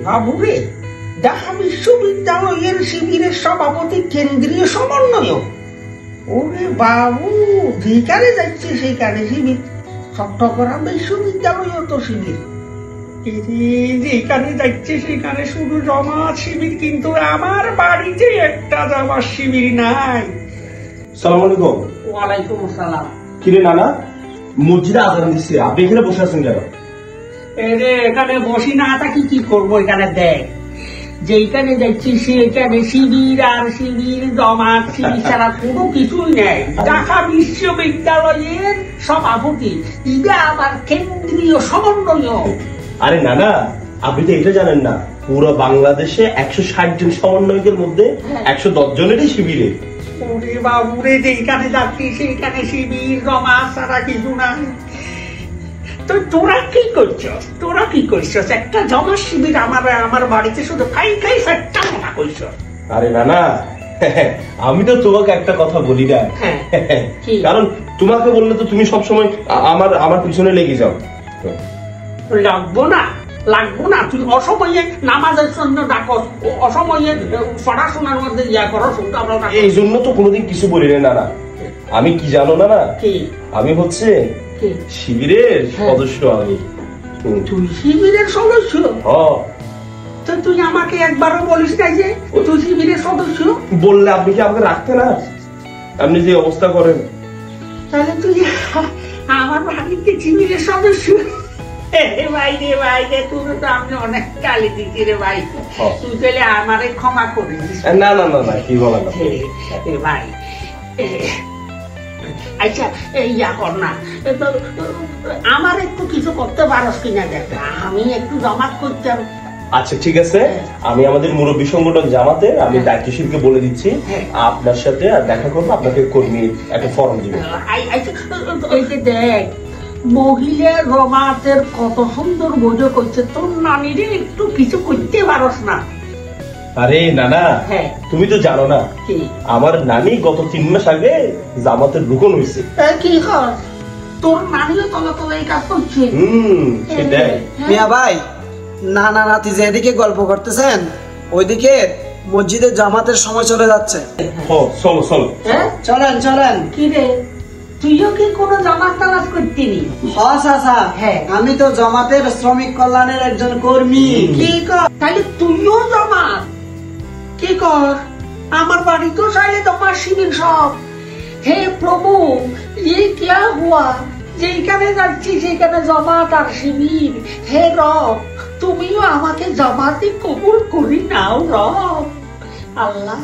বাবুরে, ঢাকা বিশ্ববিদ্যালয়ের শিবিরের সভাপতি কেন্দ্রীয় সমন্বয়ক। ওরে বাবু, যেখানে যাচ্ছে সেখানে শিবির। চট্টগ্রাম বিশ্ববিদ্যালয় তো শিবির, যেখানে যাচ্ছে সেখানে শুধু জামাত শিবির, কিন্তু আমার বাড়িতে একটা জামাত শিবির নাই। সালাম আলাইকুম। ওয়ালাইকুম আসসালাম। কিরে নানা, মসজিদে আজান দিচ্ছে, আপনি এখানে বসে আছেন কেন? এখানে বসি না থাকি কি করবো? এখানে দেখ, যেখানে যাচ্ছি সেখানে শিবির আর শিবির, জমাত শিবির ছাড়া কোনো কিছুই নেই। ঢাকা বিশ্ববিদ্যালয়ের সভাপতি, এটা আবার কেন্দ্রীয় সমন্বয়ক। আরে নানা, আপনি তো এটা জানেন না, পুরো বাংলাদেশে 160 জন সমন্বয়কের মধ্যে 110 জনেরই শিবিরে। ওরে বাবুরে, যেখানে যাচ্ছি সেখানে শিবির জমাত ছাড়া কিছু নাই। তো তোরা কি করছস? একটা জমা শিবির আমার বাড়িতে শুধু খাই ফেটটা মনে করছস। আরে নানা, আমি তো তোমাকে একটা কথা বলি না, কারণ তোমাকে বললে তো তুমি সবসময় আমার পিছনে লেগে যাও। লাগবো না, তুই অসময়ে নামাজের জন্য ডাকস, অসময়ে পড়াশোনার মধ্যে ইয়া করস। এই জন্য তো কোনোদিন কিছু বলি না নানা। আমি কি জানো না, আমি হচ্ছে শিবিরের সদস্য। আমি তুই শিবিরের সদস্য? তো তুই আমাকে একবারও বলিস না যে তুই শিবিরের সদস্য? বললে আপনি কি আমাকে রাখতেন না? আপনি যে অবস্থা করেন। তাহলে তুই আমার বাড়িতে শিবিরের সদস্য? ভাই রে, তুই তো আমি অনেক গালি দিচ্ছি রে ভাই। তুই তাহলে আমারে ক্ষমা করে দিস। না, কি বলা ভাই। আচ্ছা, ইয়া কর না, আমার একটু কিছু করতে পারস কিনা দেখ, আমি একটু জমাত করতাম। আচ্ছা ঠিক আছে, আমি আমাদের মুরব্বী সংগঠন জামাতের আমি দায়িত্বশীলকে বলে দিচ্ছি আপনার সাথে দেখা করবো, আপনাকে কর্মী একটা ফর্ম দিবে। এই যে দেখ, মহিলা জমাতের কত সুন্দর বোঝো করছে, তোর নানিরে একটু কিছু করতে পারস না? আরে নানা, তুমি তো জানো না, আমার নানি গত 3 মাস আগে জামাতের রুকন হয়েছে। কি কর, তোর নানিও তলা এই কাজ করছে? সেটাই। মিয়া ভাই, নানা নাতি যেদিকে গল্প করতেছেন ওইদিকে মসজিদে জামাতের সময় চলে যাচ্ছে। চলেন। কি রে, তুইও কি কোনো জামাত তালাশ করতিনি? আমি তো জামাতের শ্রমিক কল্যাণের একজন কর্মী। কি কর, তাহলে তুইও জামাত? কি কর, আমার বাড়ি তো চাইলে তোমার শিবির সব। হে প্রভু, এই क्या हुआ? যেখানে যাচ্ছি সেখানে জামাত আর শিবির। হে রব, তুমিও আমাকে জামাতে কবুল করি নাও রব। আল্লাহ।